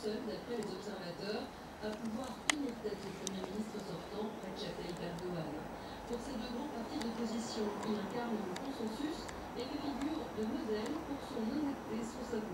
seul, d'après les observateurs, à pouvoir tenir tête au Premier ministre sortant, Recep Tayyip Erdogan. Pour ces deux grands partis d'opposition, il incarne le consensus et fait figure de modèle pour son honnêteté, son savoir.